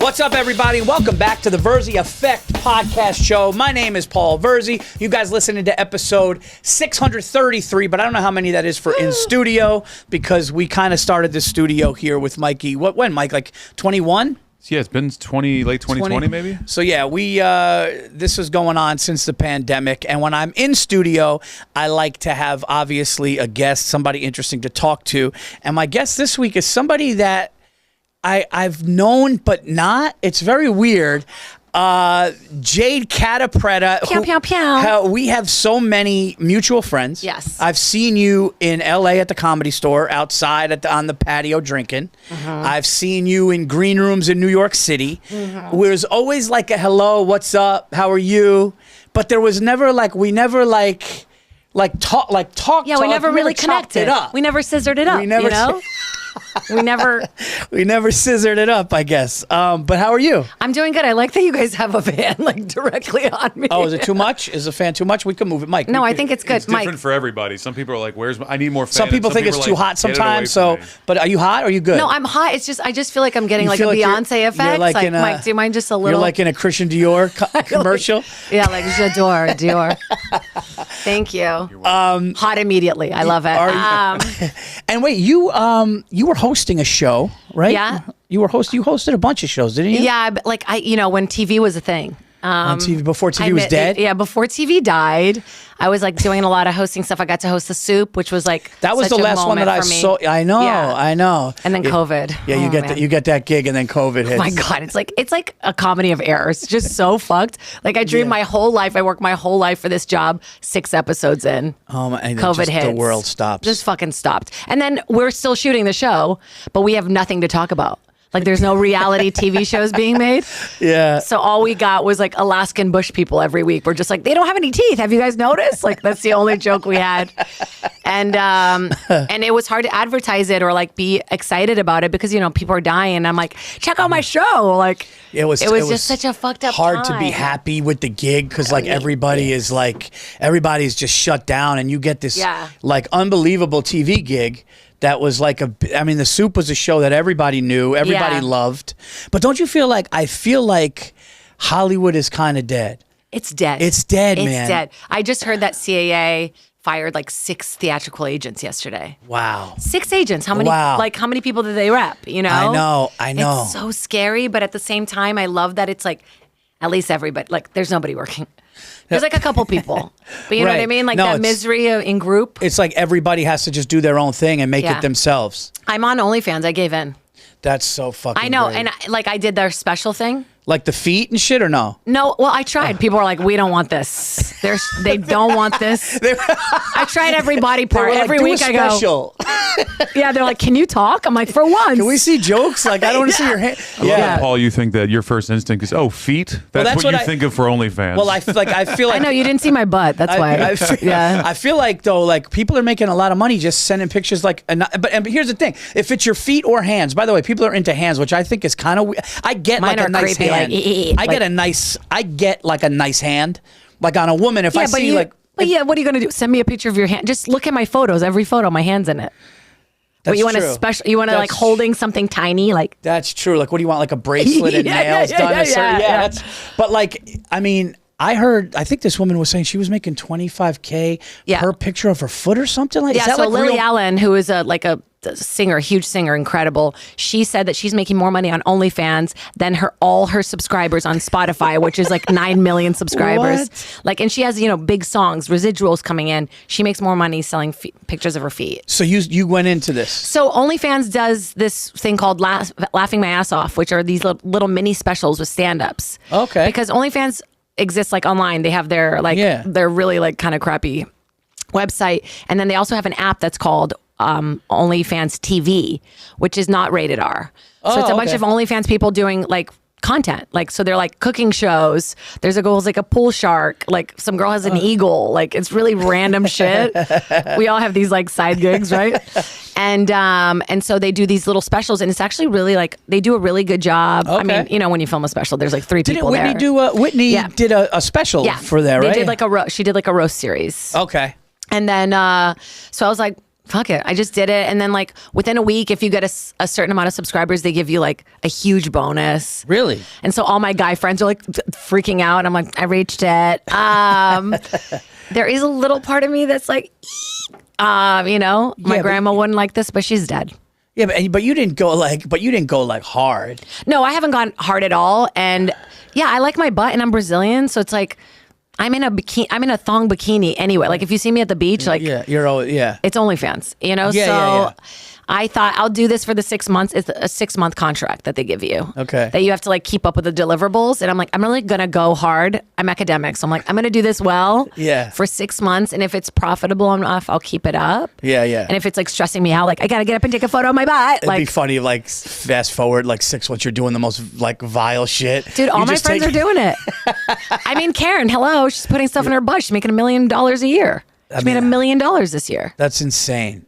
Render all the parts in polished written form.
What's up, everybody? Welcome back to the Virzi Effect podcast show. My name is Paul Virzi. You guys listening to episode 633, but I don't know how many that is for in studio because we kind of started this studio here with Mikey. When, Mike? Like 21? Yeah, it's been late 2020 maybe. So yeah, this was going on since the pandemic, and when I'm in studio, I like to have obviously a guest, somebody interesting to talk to, and my guest this week is somebody that I've known but not. It's very weird. Jade Catta-Preta. Pew, pew, pew. We have so many mutual friends. Yes. I've seen you in LA at the Comedy Store, outside on the patio drinking. I've seen you in green rooms in New York City. There's always like a hello, what's up, how are you? But there was never talked. Yeah, we never really connected. It up. We never scissored it up. We never, you know? We never scissored it up, I guess. But how are you? I'm doing good. I like that you guys have a van like directly on me. Oh, is it too much? Is the fan too much? We can move it, Mike. No, I think it's good. It's different for everybody. Some people are like, I need more fan. Some people think it's too hot sometimes. So, but are you hot or are you good? No, I'm hot. It's just I just feel like I'm getting like a feel like Beyonce effect. you're like in a- Mike, do you mind just a little? You're like in a Christian Dior commercial. Yeah, like j'adore, Dior. Thank you. Hot immediately. I love it. And wait, you were hosting a show, right? Yeah. You hosted a bunch of shows, didn't you? Yeah, but like when TV was a thing. On TV before TV was dead. Yeah, before TV died, I was like doing a lot of hosting stuff. I got to host The Soup, which was like that was such the a last one that I moment for me. saw. I know, Yeah. I know. And then COVID. Yeah, you get that gig, and then COVID hits. Oh my God, it's like a comedy of errors. It's just so fucked. Like I dreamed my whole life. I worked my whole life for this job. 6 episodes in, and then COVID hits. The world stops. Just fucking stopped. And then we're still shooting the show, but we have nothing to talk about. Like there's no reality TV shows being made. Yeah. So all we got was like Alaskan bush people every week. We're just like, they don't have any teeth. Have you guys noticed? Like that's the only joke we had. And it was hard to advertise it or like be excited about it because, people are dying. And I'm like, check out my show. Like it was just such a fucked up hard time. to be happy with the gig because like everybody's just shut down and you get this like unbelievable TV gig. That was like The Soup was a show that everybody knew, everybody loved. But don't you feel like, Hollywood is kind of dead? It's dead. It's dead, man. It's dead. I just heard that CAA fired like 6 theatrical agents yesterday. Wow. 6 agents. How many? Wow. Like how many people did they rep? I know. It's so scary, but at the same time, I love that it's like at least everybody. Like there's nobody working. There's like a couple people, but you know what I mean? Like that misery in group. It's like everybody has to just do their own thing and make it themselves. I'm on OnlyFans. I gave in. That's so fucking I know. great. And I did their special thing. Like the feet and shit or no? No, well, I tried. People are like, we don't want this. They don't want this. I tried every body part. Like, every week I go. Yeah, they're like, can you talk? I'm like, for once. Can we see jokes? Like, I don't want to see your hand. Yeah. Paul, you think that your first instinct is, feet? That's what you think of for OnlyFans. Well, I feel like I know you didn't see my butt. That's why. I feel like though, like people are making a lot of money just sending pictures. But here's the thing: if it's your feet or hands. By the way, people are into hands, which I think is kind of weird. I get Mine like a nice creepy, hand. I get like a nice hand, like on a woman. If I see like. But yeah, what are you going to do? Send me a picture of your hand. Just look at my photos. Every photo, my hand's in it. That's you want true. You want to like holding something tiny, like. That's true. Like, what do you want? Like a bracelet and nails done? Yeah. But like, I think this woman was saying she was making $25K per picture of her foot or something like that. Yeah, so Lily Allen, who is a singer, huge singer, incredible. She said that she's making more money on OnlyFans than all her subscribers on Spotify, which is like 9 million subscribers. What? Like, and she has, big songs, residuals coming in. She makes more money selling pictures of her feet. So you went into this. So OnlyFans does this thing called Laughing My Ass Off, which are these little mini specials with stand-ups. Okay. Because OnlyFans exists like online. They have their their really like kind of crappy website. And then they also have an app that's called OnlyFans TV, which is not rated R. So it's a bunch of OnlyFans people doing like content. Like, so they're like cooking shows. There's a girl who's like a pool shark. Like some girl has an eagle. Like it's really random shit. We all have these like side gigs, right? And so they do these little specials, and it's actually really like they do a really good job. Okay. I mean, when you film a special, there's like 3 people Whitney there. Whitney did a special for there, right? She did like a roast series. Okay. And then, so I was like, fuck it. I just did it. And then like within a week, if you get a certain amount of subscribers, they give you like a huge bonus. Really? And so all my guy friends are like freaking out. I'm like, I reached it. There is a little part of me that's like, my grandma wouldn't like this, but she's dead. Yeah, but you didn't go like hard. No, I haven't gone hard at all. And yeah, I like my butt and I'm Brazilian. So it's like, I'm in a thong bikini anyway. Like if you see me at the beach, like it's OnlyFans, So I thought I'll do this for the 6 months. It's a 6-month contract that they give you. Okay. That you have to like keep up with the deliverables. And I'm like, I'm really gonna go hard. I'm academic, so I'm like, I'm gonna do this well. Yeah. For 6 months, and if it's profitable enough, I'll keep it up. Yeah, yeah. And if it's like stressing me out, like I gotta get up and take a photo of my butt. It'd be funny, like fast forward like 6 months, you're doing the most like vile shit. Dude, all my friends are doing it. I mean, Karen, hello, she's putting stuff in her butt. She's making $1 million a year. She made $1 million this year. That's insane.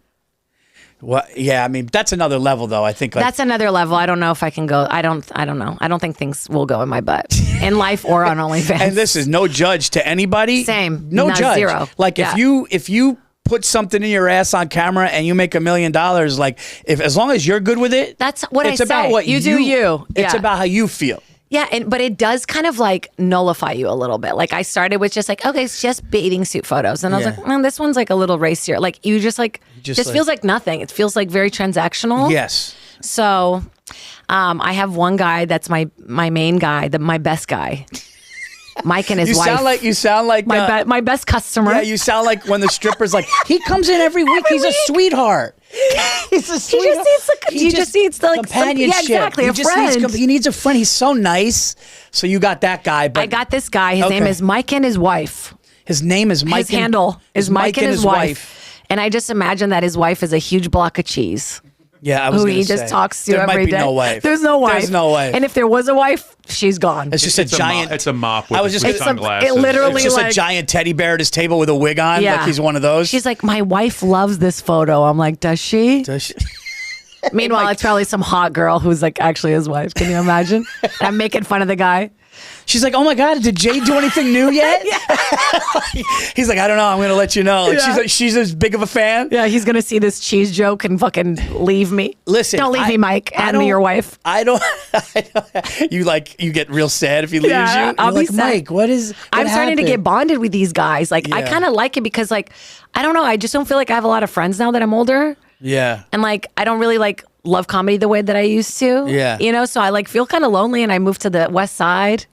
Well, yeah, I mean that's another level, though. I think that's another level. I don't know if I can go. I don't know. I don't think things will go in my butt in life or on OnlyFans. And this is no judge to anybody. Same, no judge. Zero. Like if you put something in your ass on camera and you make $1 million, like as long as you're good with it, that's what it's I about say. what you do. You. It's about how you feel. Yeah, but it does kind of like nullify you a little bit. Like I started with just like, okay, it's just bathing suit photos. And I was like, this one's like a little racier. Like you just like, feels like nothing. It feels like very transactional. Yes. So I have one guy that's my main guy, my best guy. Mike and his wife. You sound like my best customer. Yeah, you sound like when the stripper's like, he comes in every week. He's a sweetheart. He's a sweetheart. He just needs the companionship. Yeah, exactly. He needs a friend. He's so nice. So you got that guy. But I got this guy. His name is Mike and his wife. His name is Mike. His handle is Mike and his wife. And I just imagine that his wife is a huge block of cheese. Yeah, I was who he just talks to every day. There might be no wife. There's no wife. There's no wife. And if there was a wife, she's gone. It's just a giant. It's a mop with sunglasses. It literally it's just a giant teddy bear at his table with a wig on. Yeah. Like he's one of those. She's like, my wife loves this photo. I'm like, does she? Meanwhile, it's probably some hot girl who's like actually his wife. Can you imagine? I'm making fun of the guy. She's like, oh my God, did Jade do anything new yet? He's like, I don't know. I'm going to let you know. Like, she's as big of a fan. Yeah, he's going to see this cheese joke and fucking leave me. Listen. Don't leave me, Mike, and your wife. I don't. You get real sad if he leaves you. I'll be like, sad. Mike, I'm starting to get bonded with these guys. Like, I kind of like it because, like, I don't know. I just don't feel like I have a lot of friends now that I'm older. Yeah. And, like, I don't really, like, love comedy the way that I used to. Yeah. So I, like, feel kind of lonely, and I moved to the West Side.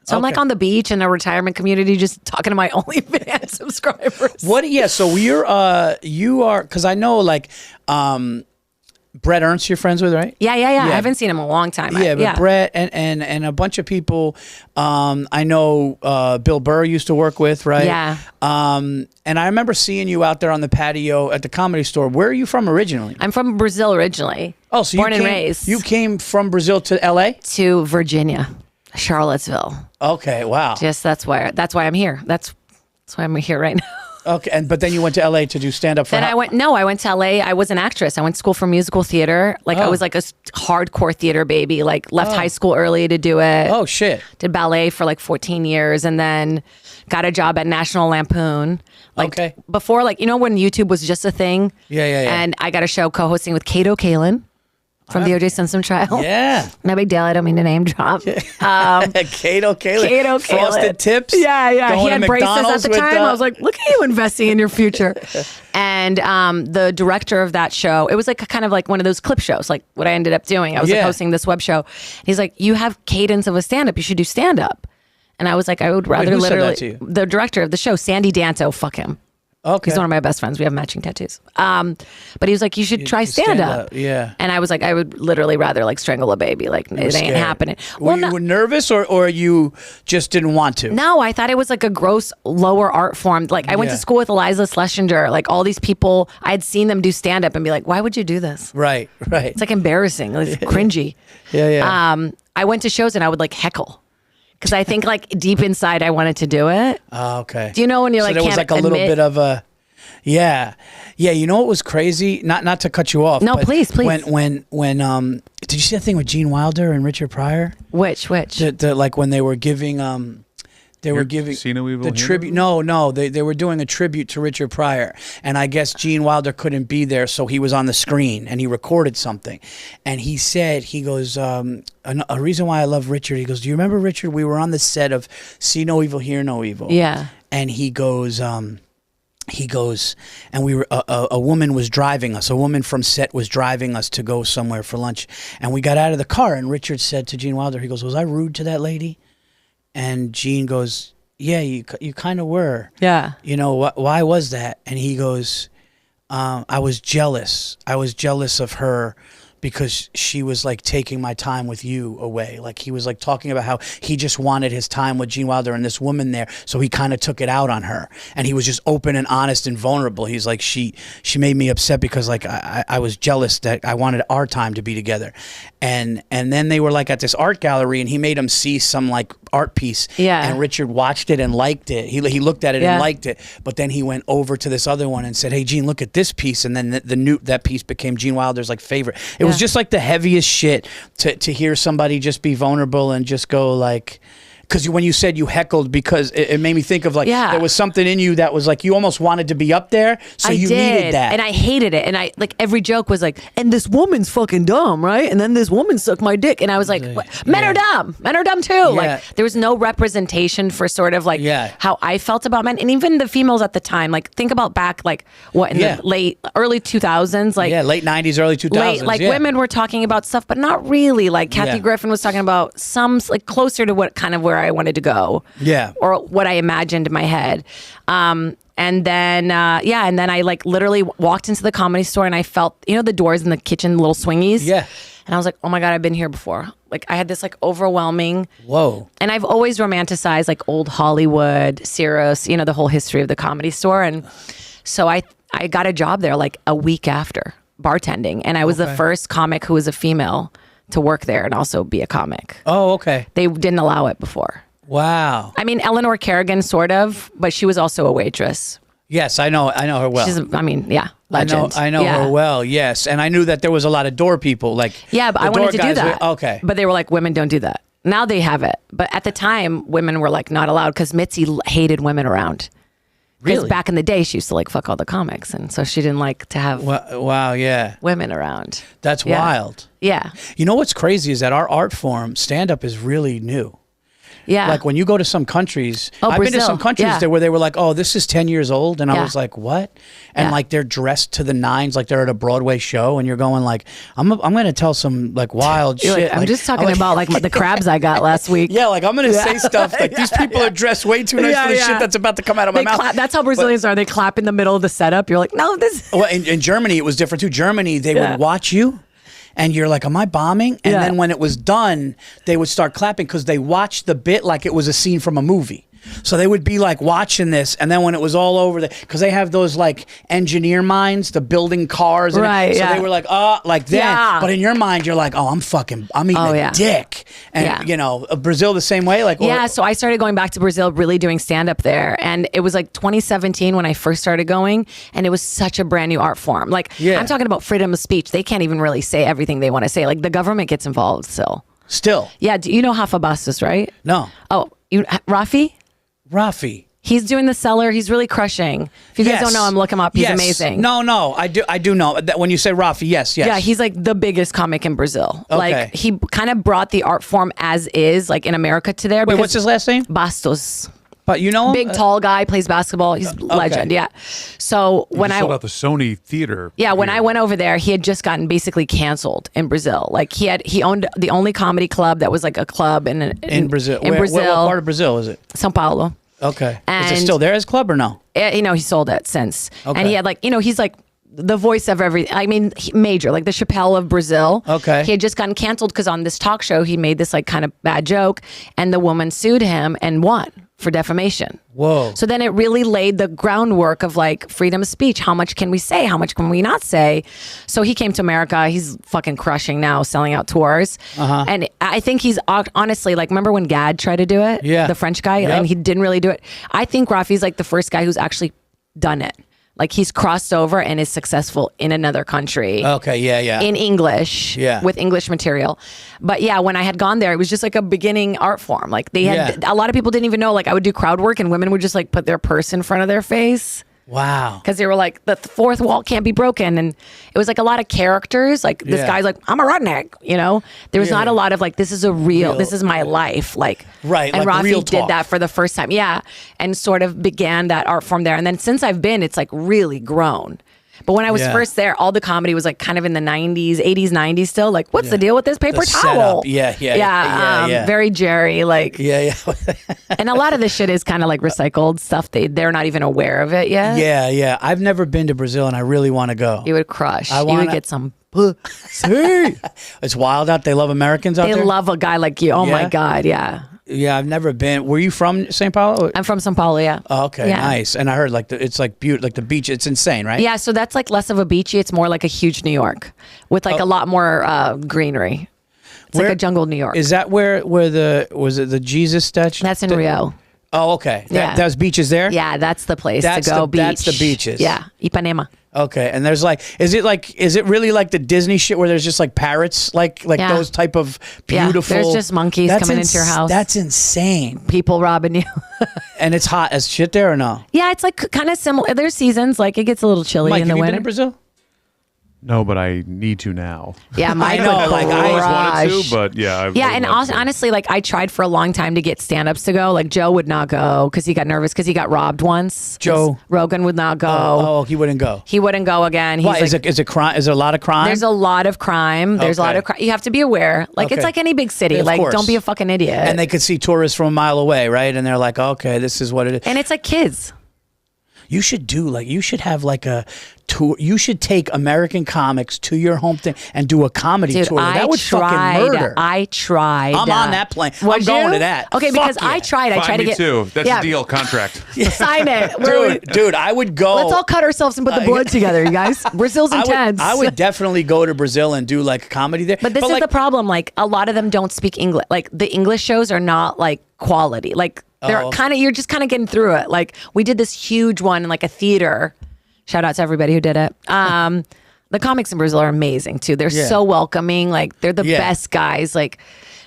So I'm like on the beach in a retirement community, just talking to my OnlyFans subscribers. What? Yeah. So you are, because I know like Brett Ernst you're friends with, right? Yeah. I haven't seen him in a long time. But Brett and a bunch of people I know Bill Burr used to work with, right? Yeah. And I remember seeing you out there on the patio at the Comedy Store. Where are you from originally? I'm from Brazil originally. Oh, so born and raised. You came from Brazil to LA? To Virginia. Charlottesville. Okay, wow. Yes, that's why I'm here. That's why I'm here right now. Okay, but then you went to LA to do stand up for I went to LA. I was an actress. I went to school for musical theater. Like I was like a hardcore theater baby. Like left high school early to do it. Oh shit. Did ballet for like 14 years and then got a job at National Lampoon. Like before, like when YouTube was just a thing. Yeah. And I got a show co-hosting with Kato Kalin. From the O.J. Simpson trial. Yeah. No big deal. I don't mean to name drop. Kato Kalin. Frosted Tips. Yeah. He had braces McDonald's at the time. I was like, look at you investing in your future. And the director of that show, it was like kind of like one of those clip shows, like what I ended up doing. I was like hosting this web show. He's like, you have cadence of a stand-up. You should do stand-up. And I was like, I would rather who literally. Said that to you? The director of the show, Sandy Danto, fuck him. Okay. He's one of my best friends. We have matching tattoos. But he was like, you should try stand up. Yeah. And I was like, I would literally rather like strangle a baby. Like it ain't scared. happening. Were you nervous or you just didn't want to? No, I thought it was like a gross lower art form. Like I went to school with Eliza Schlesinger. Like all these people, I had seen them do stand up and be like, why would you do this? Right. It's like embarrassing. It's cringy. Yeah. I went to shows and I would like heckle. Because I think like deep inside I wanted to do it. Oh, okay. Do you know when you're like, there was like a little bit of a, yeah. You know what was crazy? Not to cut you off. No, but please. When did you see that thing with Gene Wilder and Richard Pryor? Which? Like when they were giving They were giving See No Evil the tribute. No, they were doing a tribute to Richard Pryor, and I guess Gene Wilder couldn't be there, so he was on the screen and he recorded something, and he said, he goes, a reason why I love Richard. He goes, do you remember Richard? We were on the set of See No Evil, Hear No Evil. Yeah, and he goes, and we were a woman was driving us. A woman from set was driving us to go somewhere for lunch, and we got out of the car, and Richard said to Gene Wilder, he goes, was I rude to that lady? And Gene goes, yeah, you kind of were. Yeah. You know, why was that? And he goes, I was jealous. I was jealous of her because she was like taking my time with you away. Like he was like talking about how he just wanted his time with Gene Wilder and this woman there, so he kind of took it out on her. And he was just open and honest and vulnerable. He's like, she made me upset because like I was jealous that I wanted our time to be together. And then they were like at this art gallery, and he made him see some like art piece. Yeah. And Richard watched it and liked it. He looked at it and liked it. But then he went over to this other one and said, hey, Gene, look at this piece. And then that piece became Gene Wilder's like favorite. It was just like the heaviest shit to hear somebody just be vulnerable and just go like, because when you said you heckled, because it made me think of like there was something in you that was like you almost wanted to be up there, so you needed that. And I hated it. And I like every joke was like, and this woman's fucking dumb, right? And then this woman sucked my dick, and I was like, men are dumb. Men are dumb too. Yeah. Like there was no representation for sort of like how I felt about men, and even the females at the time. Like think about back like what in the early 2000s, like late 90s, early 2000s. Women were talking about stuff, but not really. Like Kathy Griffin was talking about some like closer to what kind of where I wanted to go, or what I imagined in my head, and then I like literally walked into the Comedy Store, and I felt the doors in the kitchen, little swingies, and I was like, oh my god, I've been here before. Like I had this like overwhelming and I've always romanticized like old Hollywood, Cirrus, the whole history of the Comedy Store, and so I got a job there like a week after bartending, and I was the first comic who was a female to work there and also be a comic. Oh, okay. They didn't allow it before. Wow. I mean, Eleanor Kerrigan, sort of, but she was also a waitress. Yes, I know her well. Legend. I know her well, yes. And I knew that there was a lot of door people. Like, but I wanted to do that. Okay. But they were like, women don't do that. Now they have it. But at the time, women were like not allowed because Mitzi hated women around. Because back in the day, she used to like fuck all the comics. And so she didn't like to have women around. That's wild. Yeah. You know what's crazy is that our art form, stand-up, is really new. Yeah. Like when you go to some countries, I've Brazil. been to some countries there where they were like, oh, this is 10 years old. And I was like, what? And like they're dressed to the nines, like they're at a Broadway show. And you're going like, I'm going to tell some like wild shit. Like, I'm just talking about like the crabs I got last week. Yeah, like I'm going to say stuff like these people are dressed way too nice for the shit that's about to come out of my mouth. That's how Brazilians are. They clap in the middle of the setup. You're like, no, this. Well, in Germany, it was different too. Germany, they would watch you. And you're like, am I bombing? And then when it was done, they would start clapping because they watched the bit like it was a scene from a movie. So they would be like watching this, and then when it was all over, because they have those like engineer minds, the building cars, and so they were like, like that. Yeah. But in your mind, you're like, oh, I'm eating a dick. And Brazil the same way. Like, so I started going back to Brazil, really doing stand up there, and it was like 2017 when I first started going, and it was such a brand new art form. Like, I'm talking about freedom of speech. They can't even really say everything they want to say. Like the government gets involved still. Yeah. Do you know Rafa Bastos, right? No. Oh, Rafi. He's doing The Cellar. He's really crushing. If you guys don't know him, look him up. He's amazing. No, I do know that when you say Rafi, yes. Yeah, he's like the biggest comic in Brazil. Okay. Like he kind of brought the art form as is, like in America to there. Wait, what's his last name? Bastos. But you know him? Big tall guy, plays basketball. He's legend. Yeah. So when I sold out the Sony Theater. Yeah, when I went over there, he had just gotten basically canceled in Brazil. Like he owned the only comedy club that was like a club in Brazil. In Brazil. What part of Brazil is it? São Paulo. Okay. Is it still there as club or no? He sold it since. Okay. And he had like, he's like the voice of everything. I mean, major, like the Chappelle of Brazil. Okay. He had just gotten canceled because on this talk show, he made this like kind of bad joke, and the woman sued him and won for defamation. Whoa. So then it really laid the groundwork of like freedom of speech. How much can we say? How much can we not say? So he came to America. He's fucking crushing now, selling out tours. And I think he's honestly like, remember when Gad tried to do it? Yeah. The French guy, and he didn't really do it. I think Rafi's like the first guy who's actually done it. Like he's crossed over and is successful in another country. Okay, yeah. In English, Yeah. with English material. But yeah, when I had gone there, it was just like a beginning art form. Like they had, a lot of people didn't even know, like I would do crowd work and women would just like put their purse in front of their face. Wow. Because they were like, the fourth wall can't be broken. And it was like a lot of characters. Like this guy's like, I'm a redneck, you know? There was not a lot of like, this is this is my life. Like, right. And like real Rafi did talk. that for the first time. Yeah. And sort of began that art form there. And then since I've been, it's like really grown. But when I was first there, all the comedy was like kind of in the 90s, 80s, 90s still. Like, what's the deal with this paper towel? Yeah. Very Jerry. Like, Yeah. and a lot of this shit is kind of like recycled stuff. They're not even aware of it yet. Yeah. I've never been to Brazil and I really want to go. You would crush. You would get some. It's wild out. They love Americans out there. They love a guy like you. Oh my God. Yeah. Yeah, I've never been. Were you from São Paulo? I'm from São Paulo, yeah. Oh, okay, Yeah. nice. And I heard like it's like beautiful, like the beach. It's insane, right? Yeah, so that's like less of a beachy. It's more like a huge New York with like a lot more greenery. It's like a jungle New York. Is that where was it the Jesus statue? That's in Rio. Oh, okay. Yeah. Those beaches there? Yeah, that's the place That's to go. that's the beaches. Yeah, Ipanema. Okay, and there's like, is it really like the Disney shit where there's just like parrots, like those type of beautiful? Yeah, there's just monkeys coming into your house. That's insane. People robbing you. And it's hot as shit there or no? Yeah, it's like kind of similar. There's seasons, like it gets a little chilly Mike, in the have you winter. been to Brazil? No, but I need to now. Yeah, Mike I know, would like, I always wanted crush. to, but yeah. And honestly, like I tried for a long time to get stand-ups to go. Like Joe would not go because he got nervous because he got robbed once. Joe Rogan would not go. Oh, he wouldn't go. He wouldn't go again. He's Why? like, Is it crime? Is there a lot of crime? there's a lot of crime. There's a lot of crime. You have to be aware. Like it's Okay. like any big city. Of Like course. don't be a fucking idiot. and they could see tourists from a mile away, right? And they're like, okay, this is what it is. And it's like kids. You should have like a tour. You should take American comics to your home thing and do a comedy Dude, tour. That would fucking murder. I tried. I'm on that plane. I'm Would going you? to that. Okay, Fuck because yeah. I tried. I tried Find to me get too. That's yeah, a deal contract. Sign it. Dude, I would go. Let's all cut ourselves and put the blood together, you guys. Brazil's intense. I would definitely go to Brazil and do like a comedy there. But this is like, the problem. Like a lot of them don't speak English. Like the English shows are not like quality. Like they're you're just kind of getting through it. Like we did this huge one in like a theater. Shout out to everybody who did it. The comics in Brazil are amazing too. They're so welcoming. Like they're the best guys. Like,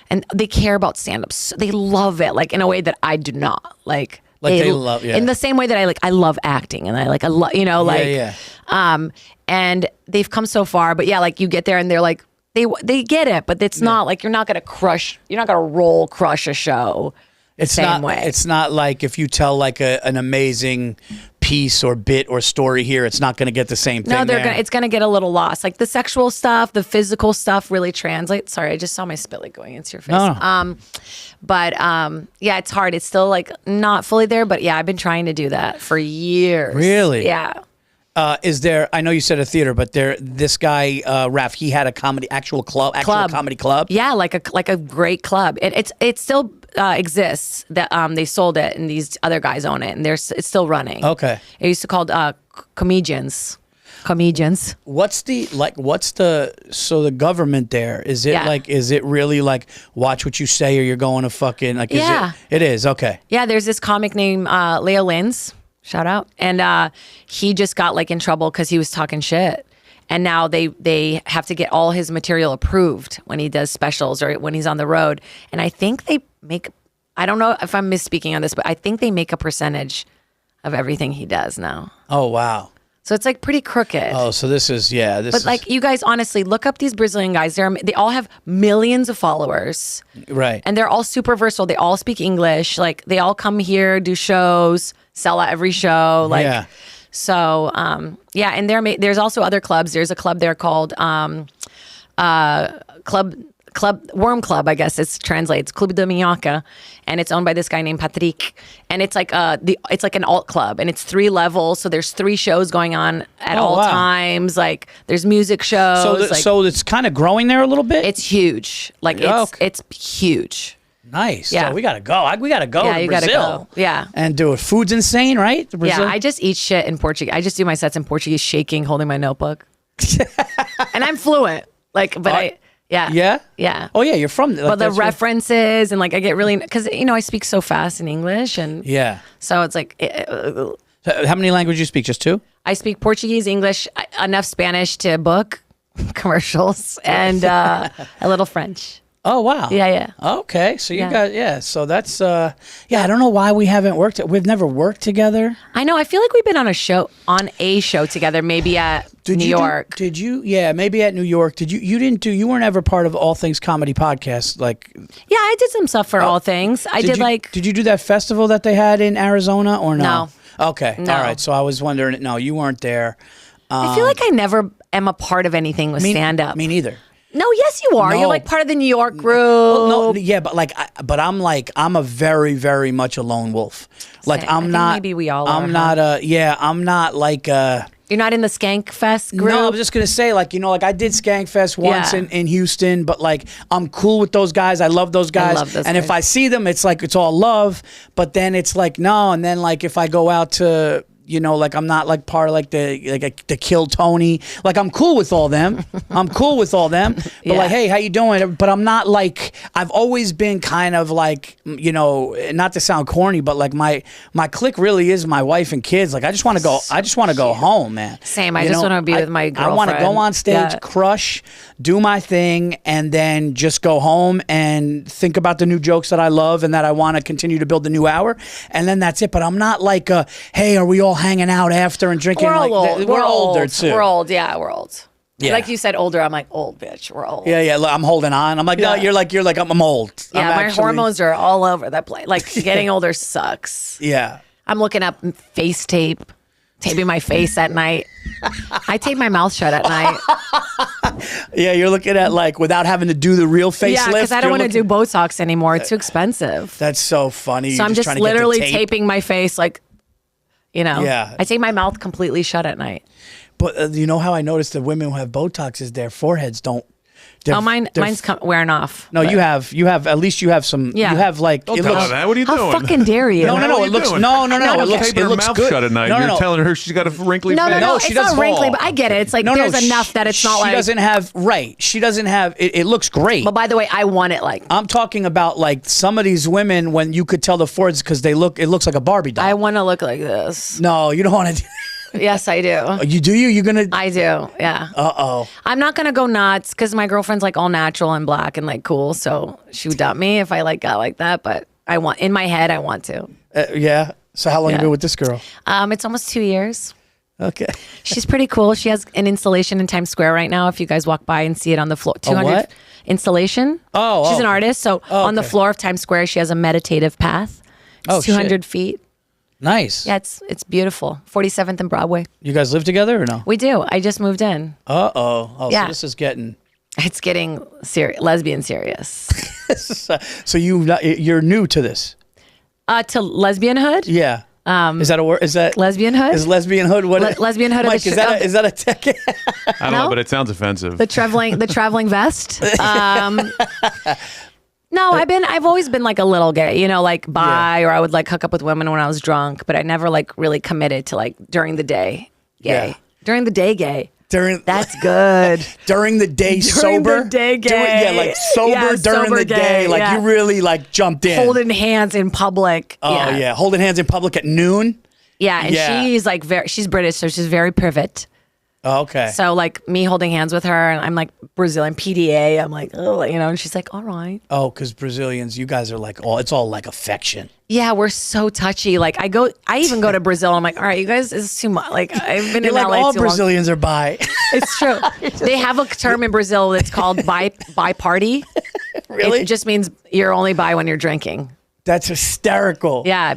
and they care about stand-ups. They love it. Like in a way that I do not. Like they love in the same way that I love acting and I love and they've come so far. But yeah, like you get there and they're like they get it, but it's not like you're not gonna crush a show. It's not like if you tell like an amazing piece or bit or story here, it's not going to get the same thing. No, it's going to get a little lost. Like the sexual stuff, the physical stuff really translates. Sorry, I just saw my spit going into your face. No. Yeah, it's hard. It's still like not fully there, but yeah, I've been trying to do that for years. Really? Yeah. Is there? I know you said a theater, but this guy Raf, he had a actual comedy club. Yeah, like a great club. It still exists. That they sold it, and these other guys own it, and it's still running. Okay. It used to called comedians. What's the government there? Is it is it really like watch what you say or you're going to fucking like? It is okay. Yeah, there's this comic named Leo Lins. Shout out. And he just got like in trouble because he was talking shit. And now they have to get all his material approved when he does specials or when he's on the road. And I think they make, I don't know if I'm misspeaking on this, but I think they make a percentage of everything he does now. Oh, wow. So it's like pretty crooked. Oh, so this is. But like you guys, honestly, look up these Brazilian guys. They all have millions of followers. Right. And they're all super versatile. They all speak English. Like they all come here, do shows, sell out every show. Like, yeah. So, yeah. And there's also other clubs. There's a club there called Worm Club, I guess it translates, Clube da Minhoca, and it's owned by this guy named Patrick, and it's like it's like an alt club, and it's 3 levels, so there's 3 shows going on at all times. Like there's music shows. So it's kind of growing there a little bit. It's huge. Like it's huge. Nice. Yeah. So we gotta go. We gotta go to you Brazil. gotta go. Yeah. And do it. Food's insane, right? Brazil? Yeah. I just eat shit in Portuguese. I just do my sets in Portuguese, shaking, holding my notebook, and I'm fluent. Like, but Yeah. Yeah? Yeah. Oh, yeah, you're from there. Well, the references and like I get really, because, I speak so fast in English and yeah. so it's like. How many languages you speak? Just 2? I speak Portuguese, English, enough Spanish to book commercials, and a little French. Oh, wow. Yeah. Okay. So you got, so that's, I don't know why we haven't worked. We've never worked together. I know. I feel like we've been on a show together, maybe at New York. Did you? Yeah, maybe at New York. You weren't ever part of All Things Comedy Podcast? Like, yeah, I did some stuff for All Things. Did you do that festival that they had in Arizona or no? No. Okay. No. All right. So I was wondering, no, you weren't there. I feel like I never am a part of anything with stand-up. Me neither. No, yes, you are. No. You're like part of the New York group. Well, no, yeah, but I'm a very, very much a lone wolf. Like I think maybe we all are. I'm not I'm not like You're not in the Skank Fest group? No, I was just gonna say, like, I did Skank Fest once in Houston, but like I'm cool with those guys. I love those guys. If I see them, it's like it's all love. But then it's like no, and then like if I go out to like I'm not like part of like the Kill Tony. Like I'm cool with all them. But like, hey, how you doing? But I'm not like, I've always been kind of like, not to sound corny, but like my clique really is my wife and kids. Like I just want to go home, man. Same. I just want to be with my girlfriend. I want to go on stage, crush, do my thing, and then just go home and think about the new jokes that I love and that I want to continue to build the new hour. And then that's it. But I'm not like, hey, are we all hanging out after and drinking? We're all old. We're older too. We're old. Yeah, we're old. Yeah. Like you said, older. I'm like old, bitch. We're old. Yeah. Look, I'm holding on. I'm like, no, you're like, I'm old. Yeah, my hormones are all over the place. Like getting older sucks. Yeah. I'm looking up face tape, taping my face at night. I tape my mouth shut at night. Yeah, you're looking at like without having to do the real facelift. Yeah, because I don't want to do Botox anymore. It's too expensive. That's so funny. So I'm just literally taping my face like. I take my mouth completely shut at night. But you know how I noticed the women who have Botox is their foreheads don't. Mine's wearing off. No, you have at least you have some. Yeah. You have like. Don't tell her that. What are you doing? How fucking dare you? No. It looks no. It Taping her looks mouth good. shut at night. You're telling her she's got a wrinkly face. No, she it's doesn't. not wrinkly, but I get it. It's like there's enough that it's not like. She doesn't have She doesn't have. It looks great. But by the way, I want it like. I'm talking about like some of these women when you could tell the foreheads because it looks like a Barbie doll. I want to look like this. No, you don't want to. Yes, I do. You do? You're gonna? I do. Yeah. Uh-oh. I'm not gonna go nuts because my girlfriend's like all natural and black and like cool, so she would dump me if I like got like that. But in my head, I want to. Yeah. So how long have you been with this girl? It's almost 2 years. Okay. She's pretty cool. She has an installation in Times Square right now. If you guys walk by and see it on the floor, 200 what? Installation. She's an artist, so on the floor of Times Square, she has a meditative path. It's 200 feet. Nice. Yeah, it's beautiful. 47th and Broadway. You guys live together or no? We do. I just moved in. Oh, yeah. So this is getting. It's getting lesbian serious. So you're new to this? To lesbianhood? Yeah. Is that a word? Is that lesbianhood? Is lesbianhood what? Lesbianhood. Mike, is that a tech? I don't know, but it sounds offensive. The traveling vest. No, I've always been like a little gay, like bi, or I would like hook up with women when I was drunk, but I never like really committed to like during the day gay. Yeah. During the day gay. That's good. During the day sober? During the day gay. Like sober during the day. Like you really like jumped in. Holding hands in public. Oh yeah. Holding hands in public at noon? Yeah, and she's like she's British, so she's very private. Oh, okay. So like me holding hands with her, and I'm like Brazilian PDA. I'm like, oh, and she's like, all right. Oh, because Brazilians, you guys are like it's all like affection. Yeah, we're so touchy. Like I even go to Brazil. I'm like, all right, you guys, this is too much. Like I've been in like LA all too Brazilians long. are bi. It's true. They have a term in Brazil that's called bi party. Really? It just means you're only bi when you're drinking. That's hysterical. Yeah,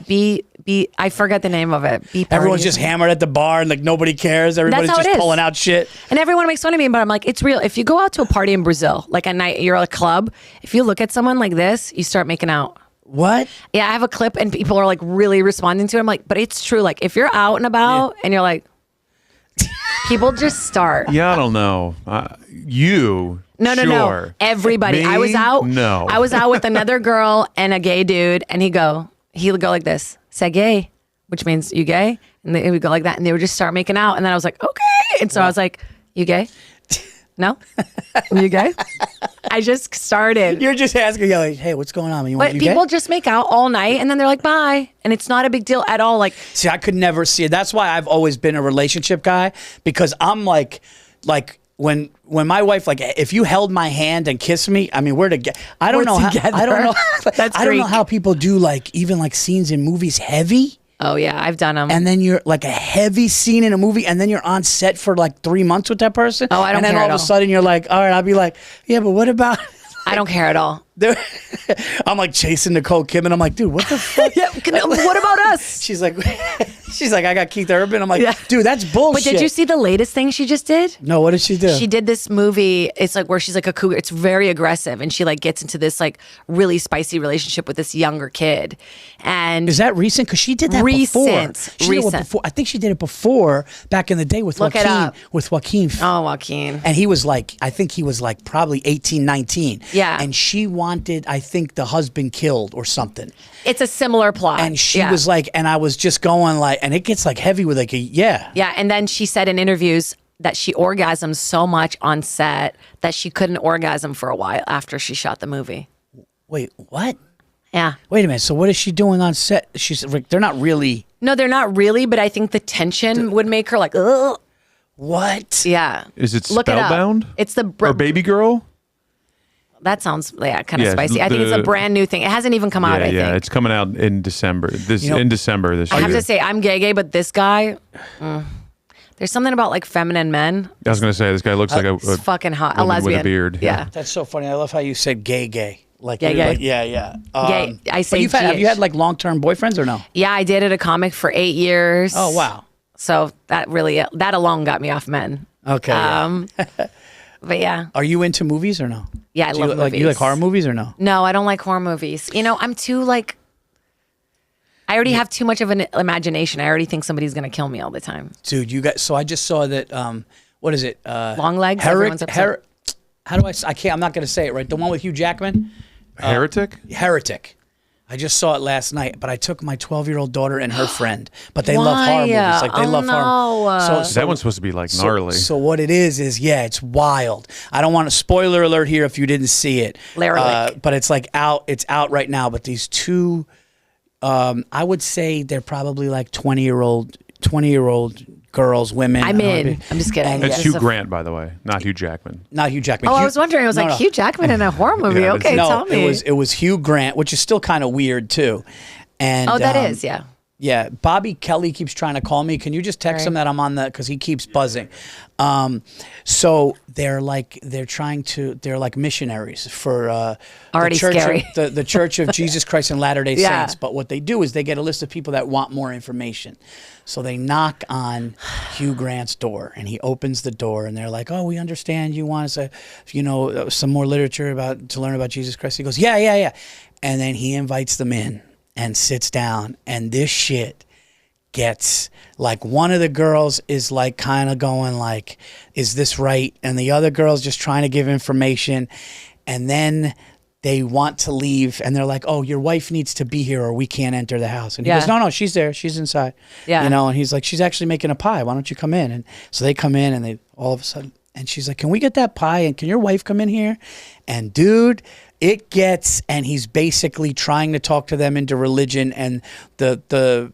I forget the name of it. B party. Everyone's just hammered at the bar and like nobody cares. Everybody's just pulling out shit. And everyone makes fun of me, but I'm like, it's real. If you go out to a party in Brazil, like a night, you're at a club, if you look at someone like this, you start making out. What? Yeah, I have a clip and people are like really responding to it. I'm like, but it's true. Like if you're out and about and you're like, people just start. Yeah, I don't know. No. Everybody. Me? I was out. No. I was out with another girl and a gay dude, and he would go like this, say gay, which means you gay? And he would go like that, and they would just start making out. And then I was like, okay. And so I was like, you gay? No? You gay? I just started. You're just asking, like, hey, what's going on? But people just make out all night and then they're like, bye. And it's not a big deal at all. Like, see, I could never see it. That's why I've always been a relationship guy, because I'm like when my wife, like, if you held my hand and kissed me, I mean, we're together. I don't know how people do, like, even like scenes in movies heavy. Oh yeah, I've done them. And then you're like a heavy scene in a movie, and then you're on set for like 3 months with that person. Oh, I don't care. And then all of a sudden you're like, all right, I'll be like, yeah, but what about? I don't care at all. I'm like chasing Nicole Kidman. I'm like, dude, what the fuck? Yeah, what about us? She's like, I got Keith Urban. I'm like, dude, that's bullshit. But did you see the latest thing she just did? No, what did she do? She did this movie. It's like where she's like a cougar. It's very aggressive, and she like gets into this like really spicy relationship with this younger kid. And is that recent? Because she did that before. Before. I think she did it before, back in the day with Joaquin. Look it up. With Joaquin. Oh, Joaquin. And he was like, I think he was like probably 18, 19. Yeah. And she wanted, I think, the husband killed or something. It's a similar plot. And she was like, and I was just going like, and it gets like heavy with like Yeah, and then she said in interviews that she orgasmed so much on set that she couldn't orgasm for a while after she shot the movie. Wait, what? Yeah. Wait a minute. So what is she doing on set? She's like, they're not really. No, they're not really, but I think the tension would make her like, ugh. What? Yeah. Is it Look Spellbound? It's the or Baby Girl? That sounds kind of spicy. I think it's a brand new thing. It hasn't even come out. I think. Yeah, it's coming out in December. In December this year. I have to say, I'm gay, but this guy, there's something about like feminine men. I was gonna say this guy looks like a fucking hot, a lesbian with a beard. Yeah, that's so funny. I love how you said gay. Like, gay. Like, yeah. Gay. I say. Have you had like long-term boyfriends or no? Yeah, I dated a comic for 8 years. Oh wow. So that alone got me off men. Okay. But yeah. Are you into movies or no? Yeah, I love movies. Like, you like horror movies or no? No, I don't like horror movies. You know, I'm too like. I already have too much of an imagination. I already think somebody's gonna kill me all the time. Dude, you got. So I just saw that. What is it? Long Legs. How do I can't. I'm not gonna say it right. The one with Hugh Jackman. Heretic. Heretic. I just saw it last night, but I took my 12-year-old daughter and her friend. But they love horror movies. Like they love horror. So that one's supposed to be like gnarly. So what it is it's wild. I don't want a spoiler alert here if you didn't see it. But it's like out. It's out right now. But these two, I would say they're probably like 20-year-old girls, women. I'm in. I'm just kidding. It's Hugh Grant, by the way, not Hugh Jackman. Not Hugh Jackman. I was wondering. I was like, Hugh Jackman in a horror movie. Yeah, okay, tell me. It was Hugh Grant, which is still kind of weird too. And that is, yeah. Yeah, Bobby Kelly keeps trying to call me. Can you just text him that I'm on because he keeps buzzing. So they're like missionaries for already scary. The Church of Jesus Christ and Latter-day Saints. But what they do is they get a list of people that want more information. So they knock on Hugh Grant's door, and he opens the door, and they're like, "Oh, we understand you want us to, some more literature to learn about Jesus Christ." He goes, "Yeah," and then he invites them in and sits down, and this shit gets like, one of the girls is like kind of going like, is this right? And the other girl's just trying to give information, and then they want to leave, and they're like, "Oh, your wife needs to be here or we can't enter the house." And he goes, no, she's there, she's inside. Yeah. And he's like, "She's actually making a pie, why don't you come in?" And so they come in, and they all of a sudden, and she's like, "Can we get that pie, and can your wife come in here?" And dude, and he's basically trying to talk to them into religion, and the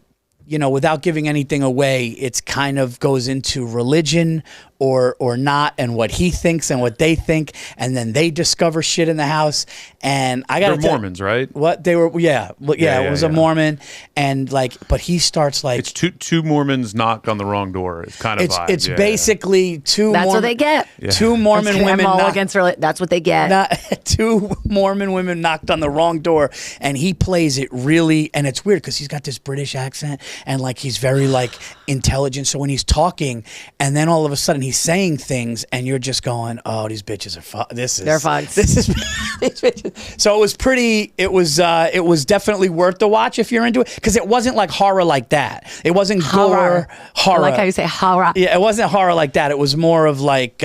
without giving anything away, it's kind of goes into religion or not, and what he thinks and what they think, and then they discover shit in the house. And I got they're Mormons, right? What they were, it was a Mormon, and but he starts like, it's two Mormons knock on the wrong door. It's kind of vibe. It's basically two. That's what they get. Yeah. Two Mormon women. That's what they get. Two Mormon women knocked on the wrong door, and he plays it really, and it's weird because he's got this British accent, and like he's very like intelligent. So when he's talking, and then all of a sudden he's saying things, and you're just going, "Oh, these bitches are they're fucked." This is these bitches. So it was pretty. It was definitely worth the watch if you're into it, because it wasn't like horror like that. It wasn't horror. I like how you say horror. Yeah, it wasn't horror like that. It was more of like.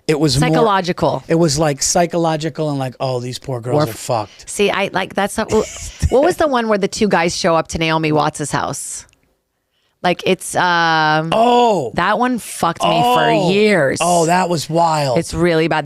It was psychological. It was like psychological and like, oh, these poor girls are fucked. See, I like that's not. What was the one where the two guys show up to Naomi Watts' house? Like it's that one fucked me for years. Oh, that was wild. It's really bad.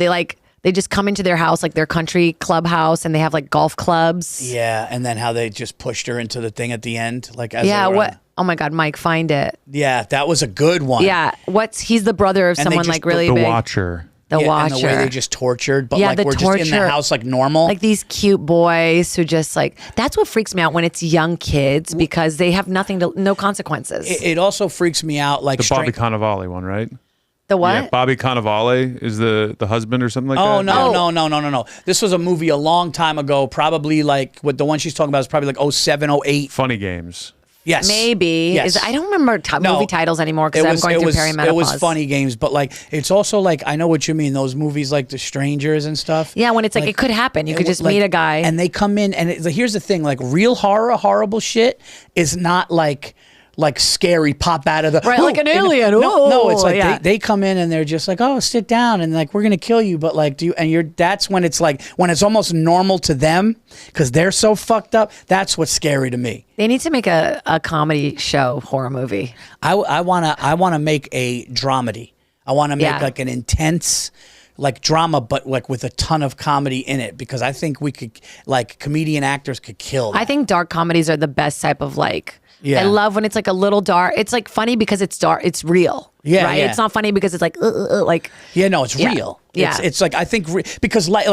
They just come into their house, like their country clubhouse, and they have like golf clubs. Yeah, and then how they just pushed her into the thing at the end, like as yeah. they were What? Oh my God, Mike, find it. Yeah, that was a good one. Yeah, he's the brother of And someone just- like really The big. Watcher. The Watcher. And the way they just tortured, but Yeah, like the we're just in the torture. house like normal. Like these cute boys who just like, that's what freaks me out when it's young kids because they have no consequences. It also freaks me out like The Bobby Cannavale one, right? The what? Yeah, Bobby Cannavale is the husband or something like Oh, that. no. This was a movie a long time ago, probably like what the one she's talking about is probably like 07, 08. Funny Games. Yes. Maybe. Yes. I don't remember movie titles anymore because I'm going through perimenopause. It was Funny Games, but like it's also like I know what you mean. Those movies like The Strangers and stuff. Yeah, when it's like it could happen. You could just meet a guy. And they come in and here's the thing, like real horrible shit is not like scary pop out of the right, like an alien. No, it's like yeah. they come in and they're just like, oh, sit down and like we're gonna kill you, but like that's when it's like when it's almost normal to them because they're so fucked up. That's what's scary to me. They need to make a comedy show horror movie. I wanna make a dramedy. I wanna make like an intense like drama, but like with a ton of comedy in it because I think we could like comedian actors could kill that. I think dark comedies are the best type of like. Yeah. I love when it's like a little dark. It's like funny because it's dark. It's real. Yeah, right. yeah. It's not funny because it's like like. Yeah, no, it's real. Yeah. It's like I think because like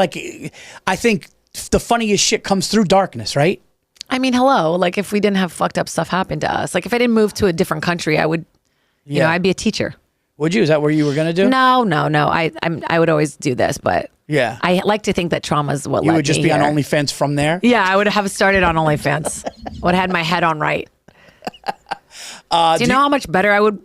I think the funniest shit comes through darkness, right? I mean, hello. Like if we didn't have fucked up stuff happen to us, like if I didn't move to a different country, I would, you know, I'd be a teacher. Would you? Is that where you were gonna do? No. I would always do this, but Yeah. I like to think that trauma is what You led would just me be on here. OnlyFans from there? Yeah, I would have started on OnlyFans. Would have had my head on right. Do you know how much better I would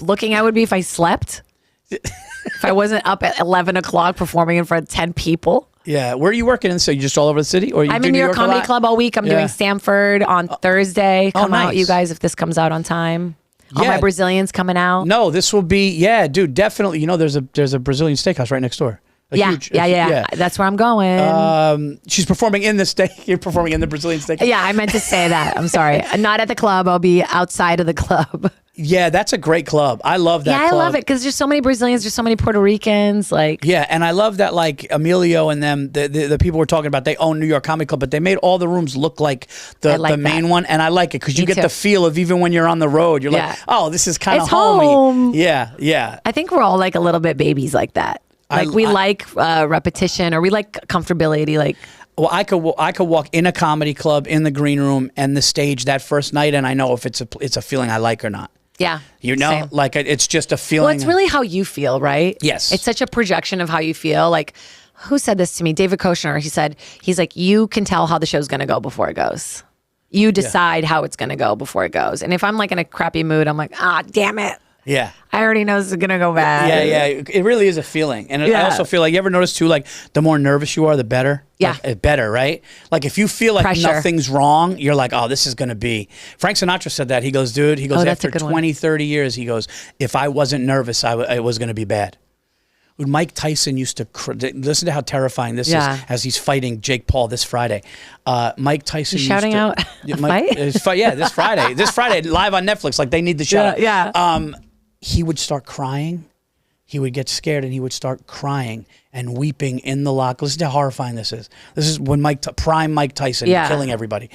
be if I slept? If I wasn't up at 11 o'clock performing in front of 10 people? Yeah. Where are you working in? So you just all over the city? Or you I'm do in New York a Comedy lot? Club all week. I'm doing Stanford on Thursday. Come out, nice. you guys, if this comes out on time. All Yeah. my Brazilians coming out. No, this will be dude, definitely. You know, there's a Brazilian steakhouse right next door. Yeah. That's where I'm going. She's performing in the steak. You're performing in the Brazilian steakhouse. Yeah, I meant to say that. I'm sorry. Not at the club. I'll be outside of the club. Yeah, that's a great club. I love that Yeah, club. I love it because there's so many Brazilians, there's so many Puerto Ricans. Like, Yeah, and I love that like Emilio and them, the people we're talking about, they own New York Comedy Club, but they made all the rooms look like the main one, and I like it because you Me get too. the feel of even when you're on the road, you're Yeah. like, oh, this is kind of It's home. Yeah. I think we're all like a little bit babies like that. Like we like repetition or we like comfortability. Like, Well, I could walk in a comedy club in the green room and the stage that first night, and I know if it's a feeling I like or not. yeah. You know, same. like it's just a feeling. Well, it's really how you feel, right? Yes. It's such a projection of how you feel. Like, who said this to me? David Koshner. He's like, you can tell how the show's going to go before it goes. You decide how it's going to go before it goes. And if I'm like in a crappy mood, I'm like, damn it. Yeah. I already know this is going to go bad. Yeah. It really is a feeling. And I Yeah. also feel like, you ever notice too, like the more nervous you are, the better? Yeah. Like, better, right? Like if you feel like Pressure. nothing's wrong, you're like, oh, this is going to be. Frank Sinatra said that. He goes, dude, that's after a good one. 20, 30 years, he goes, if I wasn't nervous, it was going to be bad. Mike Tyson used to listen to how terrifying this Yeah. is as he's fighting Jake Paul this Friday. Mike Tyson He's shouting out a fight? Yeah, this Friday. This Friday, live on Netflix. Like they need the shout. Yeah. He would start crying. He would get scared and he would start crying and weeping in the locker. Listen to how horrifying this is. This is when prime Mike Tyson killing everybody.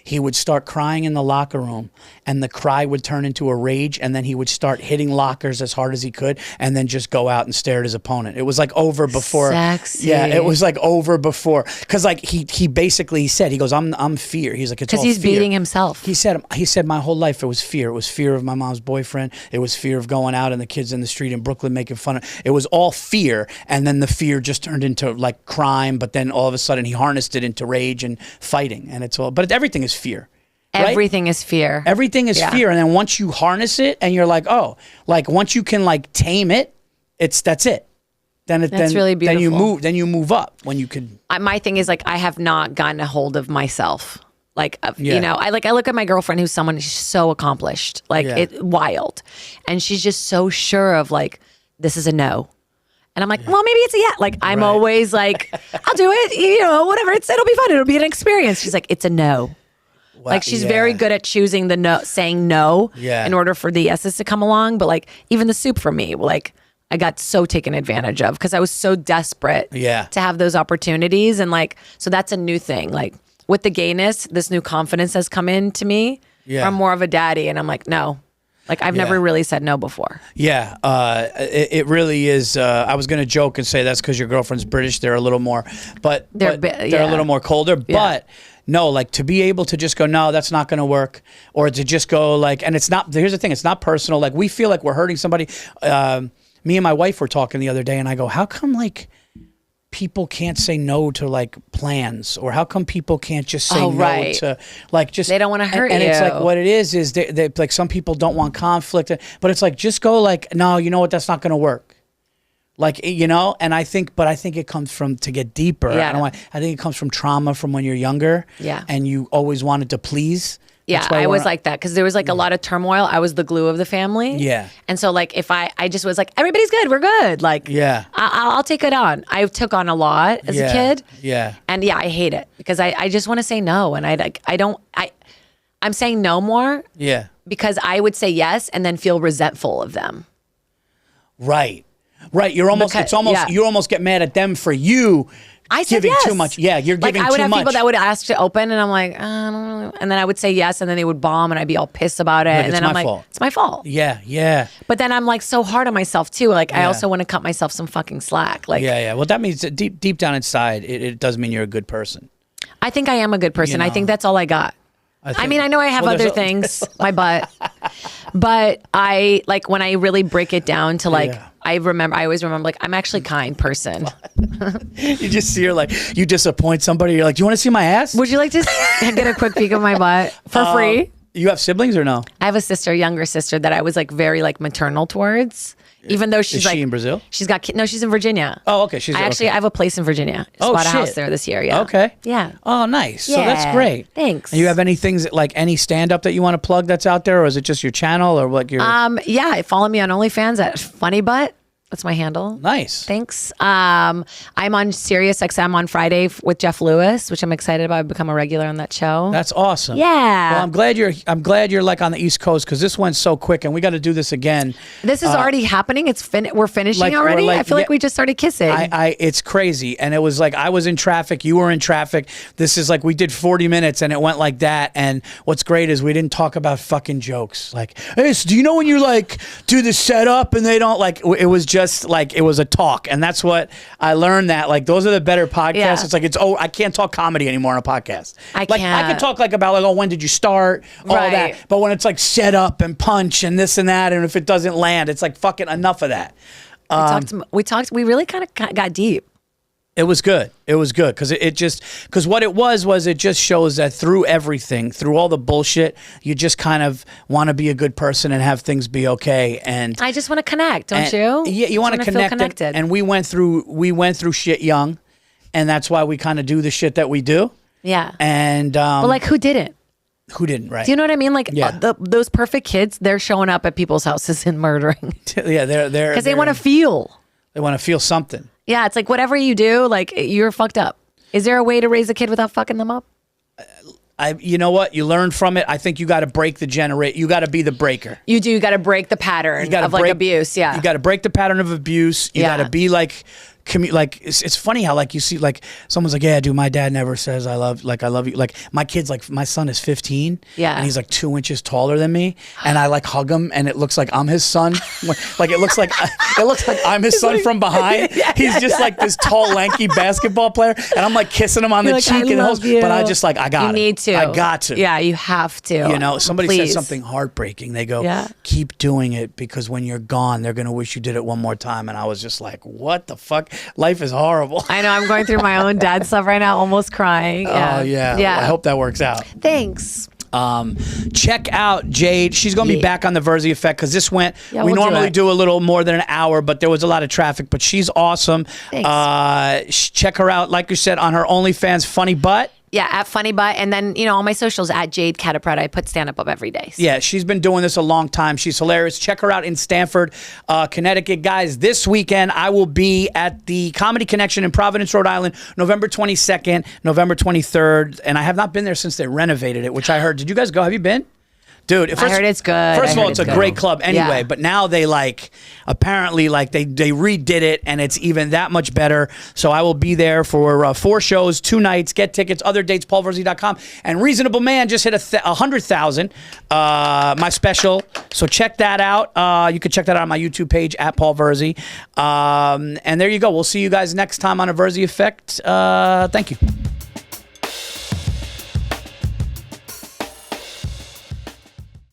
He would start crying in the locker room and the cry would turn into a rage and then he would start hitting lockers as hard as he could and then just go out and stare at his opponent. It was like over before. Sexy. Yeah, it was like over before. Because like he basically said, he goes, I'm fear. He's like, it's all Because he's fear. beating himself. He said my whole life it was fear. It was fear of my mom's boyfriend. It was fear of going out and the kids in the street in Brooklyn making fun of. It was all fear, and then the fear just turned into like crime. But then all of a sudden he harnessed it into rage and fighting, and it's all. But everything is fear. Right? Everything is fear. Everything is fear, and then once you harness it, and you're like, oh, like once you can like tame it, that's it. That's really beautiful. Then you move up when you could. My thing is like I have not gotten a hold of myself. Like you know, I look at my girlfriend who's someone who's so accomplished, like wild, and she's just so sure of like this is a no, and I'm like, well, maybe it's a yeah. Like I'm always like, I'll do it, you know, whatever. It'll be fun. It'll be an experience. She's like, it's a no. Like she's very good at choosing the no, saying no in order for the yeses to come along. But like even the soup for me, like I got so taken advantage of because I was so desperate to have those opportunities. And like, so that's a new thing. Like with the gayness, this new confidence has come into me. I'm more of a daddy. And I'm like, no. Like I've never really said no before. Yeah, it really is. I was going to joke and say that's because your girlfriend's British. They're a little more, but they're a little more colder. But no, like to be able to just go, no, that's not going to work, or to just go like, and it's not. Here's the thing, it's not personal. Like we feel like we're hurting somebody. Me and my wife were talking the other day, and I go, how come like people can't say no to like plans, or how come people can't just say no to like just they don't want to hurt and you. It's like what it is they like some people don't want conflict, but it's like just go like, no, you know what, that's not going to work, like, you know. And I think it comes from, to get deeper, I think it comes from trauma from when you're younger, and you always wanted to please. Yeah, I was like that because there was like a lot of turmoil. I was the glue of the family. Yeah. And so like if I just was like, everybody's good, we're good. Like, I'll take it on. I took on a lot as a kid. Yeah. And I hate it because I just want to say no. And I'm saying no more. Yeah. Because I would say yes and then feel resentful of them. Right. You're almost, you almost get mad at them for you. I said giving yes. too much. Yeah, you're giving too much. Like I would have people that would ask to open, and I'm like, I don't know. And then I would say yes, and then they would bomb, and I'd be all pissed about it. Like, and then I'm like, it's my fault. Yeah. But then I'm like so hard on myself too. Like I also want to cut myself some fucking slack. Like Well, that means that deep down inside, it does mean you're a good person. I think I am a good person. You know, I think that's all I got. I mean, I know I have other things, my butt, but I like when I really break it down to like. I always remember, like, I'm actually a kind person. You just see her, like, you disappoint somebody. You're like, do you want to see my ass? Would you like to get a quick peek of my butt for free? You have siblings or no? I have a younger sister that I was like very like maternal towards. Even though she's Is she in Brazil? She's got no, she's in Virginia. Oh, okay. I have a place in Virginia. I bought a house there this year. Yeah. Okay. Yeah. Oh, nice. Yeah. So that's great. Thanks. And you have any things like any stand up that you want to plug that's out there, or is it just your channel, or what? Follow me on OnlyFans at Funny Butt. That's my handle. Nice. Thanks. I'm on Sirius XM on Friday with Jeff Lewis, which I'm excited about. I've become a regular on that show. That's awesome. Yeah. Well, I'm glad you're like on the East Coast, because this went so quick, and we got to do this again. This is already happening. We're finishing already. I feel like we just started kissing. It's crazy, and it was like I was in traffic, you were in traffic. This is like we did 40 minutes, and it went like that. And what's great is we didn't talk about fucking jokes. Like, hey, so do you know when you like do the setup and they don't like? It was just like it was a talk, and that's what I learned, that like those are the better podcasts. Yeah. It's like I can't talk comedy anymore on a podcast. I can talk like about like, oh, when did you start, all that, but when it's like set up and punch and this and that, and if it doesn't land, it's like fucking enough of that. We really kind of got deep. It was good. It was good because what it was it just shows that through everything, through all the bullshit, you just kind of want to be a good person and have things be okay. And I just want to connect, don't you? Yeah, you want to connect. Feel connected. And we went through shit young, and that's why we kind of do the shit that we do. Yeah. And but like, who didn't? Who didn't, right? Do you know what I mean? Like those perfect kids, they're showing up at people's houses and murdering. Yeah, they're because they want to feel. They want to feel something. Yeah, it's like whatever you do, like you're fucked up. Is there a way to raise a kid without fucking them up? You know what? You learn from it. I think you got to break you got to be the breaker. You do. You got to break the pattern of like abuse. Yeah. You got to break the pattern of abuse. You got to be like, it's funny how like you see like someone's like, yeah, dude, my dad never says I love you. Like my kid's like, my son is 15. Yeah. And he's like 2 inches taller than me, and I like hug him, and it looks like I'm his son. Like it looks like I'm his son from behind. He's just like this tall, lanky basketball player, and I'm like kissing him on the cheek, but I just like, I need to. I got to. Yeah, you have to. You know, somebody says something heartbreaking. They go, keep doing it, because when you're gone, they're gonna wish you did it one more time. And I was just like, what the fuck? Life is horrible. I know. I'm going through my own dad stuff right now, almost crying. Yeah. Oh yeah. Yeah. I hope that works out. Thanks. Check out Jade. She's going to be back on the Virzi Effect, because this went, we normally do a little more than an hour, but there was a lot of traffic, but she's awesome. Thanks. Check her out, like you said, on her OnlyFans, Funny Butt. Yeah, at Funny Butt. And then, on my socials, at Jade Catta-Preta. I put stand-up up every day. So. Yeah, she's been doing this a long time. She's hilarious. Check her out in Stamford, Connecticut. Guys, this weekend, I will be at the Comedy Connection in Providence, Rhode Island, November 22nd, November 23rd. And I have not been there since they renovated it, which I heard. Did you guys go? Have you been? Dude, I heard it's good. First of all, it's a great club anyway, Yeah. but now they apparently they redid it and it's even that much better. So I will be there for 4 shows, 2 nights. Get tickets, other dates, paulvirzi.com. And Reasonable Man just hit 100,000, my special. So check that out. You can check that out on my YouTube page at Paul Virzi. And there you go. We'll see you guys next time on A Virzi Effect. Thank you.